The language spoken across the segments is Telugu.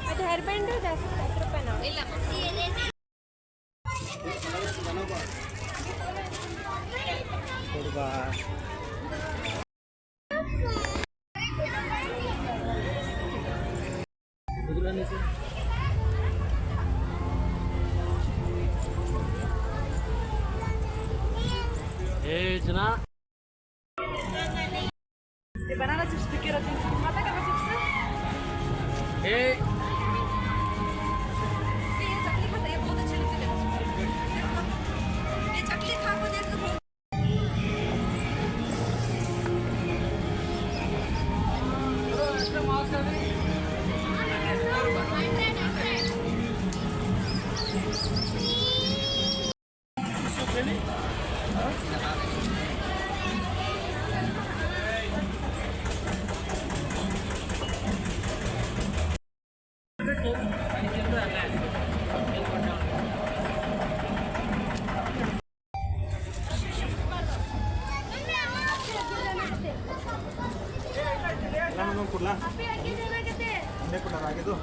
ಅದು ಹೇರ್ ಬ್ಯಾಂಡ್ ಜಾಸ್ತಿ 10 ರೂಪಾಯಿನಾ? ಇಲ್ಲ banana chips pikir aja. Mata kan chips? ये चटनी खाता है बहुत अच्छी लगती है। ये चटनी खा को देख तो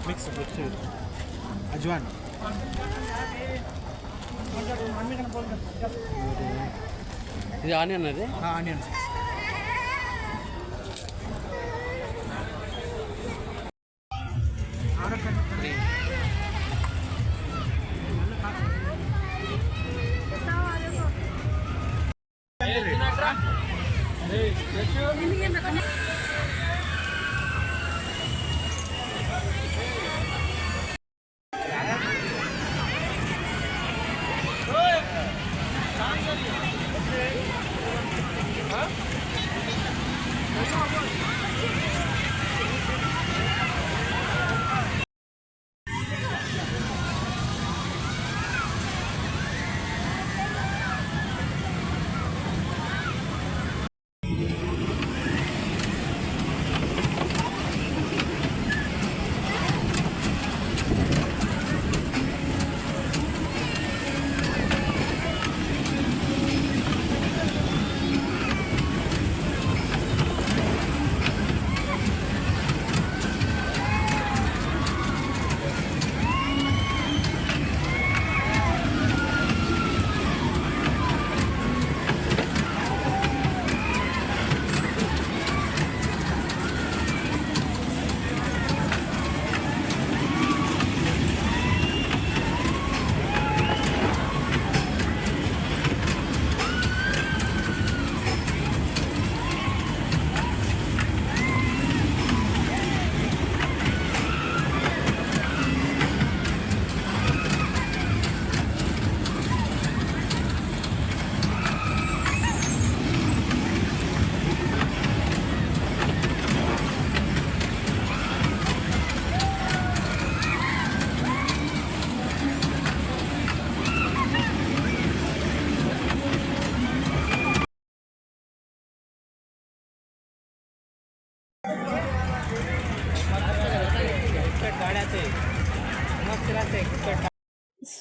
मिक्स अजवान ఇది ఆనియన్ అది ఆనియన్స్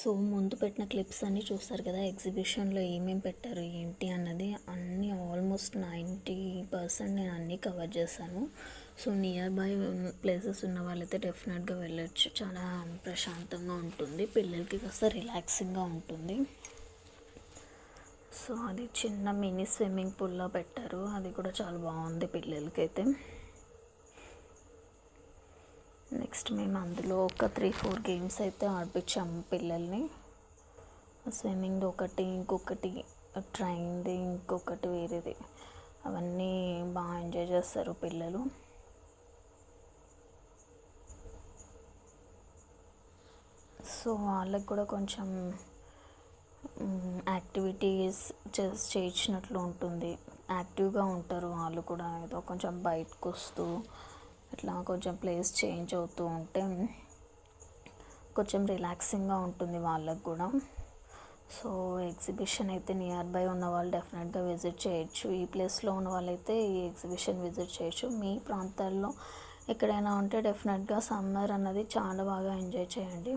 సో ముందు పెట్టిన క్లిప్స్ అన్నీ చూస్తారు కదా, ఎగ్జిబిషన్లో ఏమేమి పెట్టారు ఏంటి అన్నది అన్నీ ఆల్మోస్ట్ 90% నేను అన్నీ కవర్ చేశాను. సో నియర్ బై ప్లేసెస్ ఉన్న వాళ్ళైతే డెఫినెట్గా వెళ్ళొచ్చు. చాలా ప్రశాంతంగా ఉంటుంది, పిల్లలకి కాస్త రిలాక్సింగ్గా ఉంటుంది. సో అది చిన్న మినీ స్విమ్మింగ్ పూల్లో పెట్టారు, అది కూడా చాలా బాగుంది పిల్లలకైతే. నెక్స్ట్ మేము అందులో ఒక 3-4 గేమ్స్ అయితే ఆడిపించాము పిల్లల్ని. స్విమ్మింగ్ది ఒకటి, ఇంకొకటి ట్రైన్ది, ఇంకొకటి వేరేది. అవన్నీ బాగా ఎంజాయ్ చేస్తారు పిల్లలు. సో వాళ్ళకి కూడా కొంచెం యాక్టివిటీస్ చేయించినట్లు ఉంటుంది, యాక్టివ్గా ఉంటారు వాళ్ళు కూడా. ఏదో కొంచెం బయటకు వస్తూ ఇట్లా కొంచెం ప్లేస్ చేంజ్ అవుతూ ఉంటే కొంచెం రిలాక్సింగ్గా ఉంటుంది వాళ్ళకు కూడా. సో ఎగ్జిబిషన్ అయితే నియర్ బై ఉన్న వాళ్ళు డెఫినెట్గా విజిట్ చేయొచ్చు. ఈ ప్లేస్లో ఉన్న వాళ్ళైతే ఈ ఎగ్జిబిషన్ విజిట్ చేయొచ్చు. మీ ప్రాంతాల్లో ఎక్కడైనా ఉంటే డెఫినెట్గా సమ్మర్ అన్నది చాలా బాగా ఎంజాయ్ చేయండి.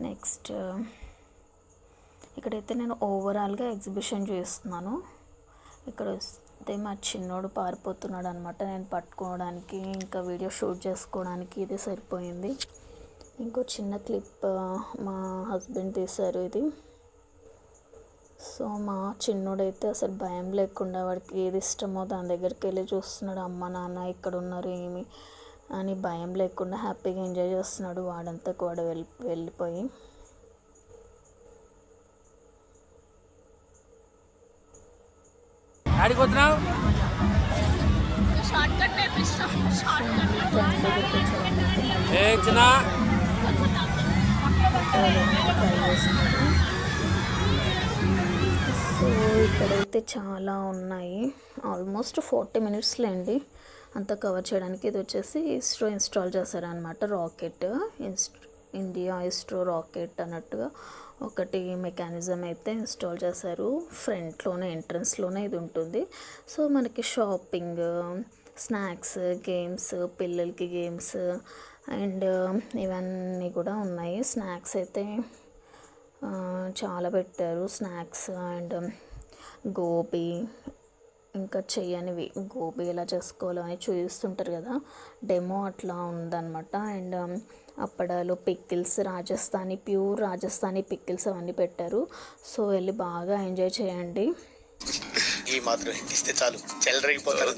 నెక్స్ట్ ఇక్కడైతే నేను ఓవరాల్గా ఎగ్జిబిషన్ చూస్తున్నాను. ఇక్కడ అయితే మా చిన్నోడు పారిపోతున్నాడు అనమాట. నేను పట్టుకోవడానికి ఇంకా వీడియో షూట్ చేసుకోవడానికి ఇది సరిపోయింది. ఇంకో చిన్న క్లిప్ మా హస్బెండ్ తీశారు ఇది. సో మా చిన్నోడైతే అసలు భయం లేకుండా వాడికి ఏది ఇష్టమో దాని దగ్గరికి వెళ్ళి చూస్తున్నాడు. అమ్మ నాన్న ఇక్కడ ఉన్నారు ఏమి అని భయం లేకుండా హ్యాపీగా ఎంజాయ్ చేస్తున్నాడు వాడంతకు వాడు వెళ్ళిపోయి. ఆడికి వచ్చినావు ఏ చిన్న సో ఇక్కడైతే చాలా ఉన్నాయి. ఆల్మోస్ట్ 40 మినిట్స్లో అండి అంతా కవర్ చేయడానికి. ఇది వచ్చేసి ఇస్రో ఇన్స్టాల్ చేశారనమాట. రాకెట్ ఇండియా ఇస్రో రాకెట్ అన్నట్టుగా ఒకటి మెకానిజం అయితే ఇన్స్టాల్ చేశారు. ఫ్రంట్లోనే ఎంట్రన్స్లోనే ఇది ఉంటుంది. సో మనకి షాపింగ్, స్నాక్స్, గేమ్స్, పిల్లలకి గేమ్స్ అండ్ ఇవన్నీ కూడా ఉన్నాయి. స్నాక్స్ అయితే చాలా పెట్టారు. స్నాక్స్ అండ్ గోబీ, ఇంకా చెయ్యనివి గోబీ ఎలా చేసుకోవాలో అని చూపిస్తుంటారు కదా, డెమో అట్లా ఉందన్నమాట. అండ్ అప్పడాలు, పిక్కిల్స్, ప్యూర్ రాజస్థానీ పిక్కిల్స్ అవన్నీ పెట్టారు. సో వెళ్ళి బాగా ఎంజాయ్ చేయండి. ఈ మాత్రం ఇస్తే చాలు చెల్లరగిపోతారు.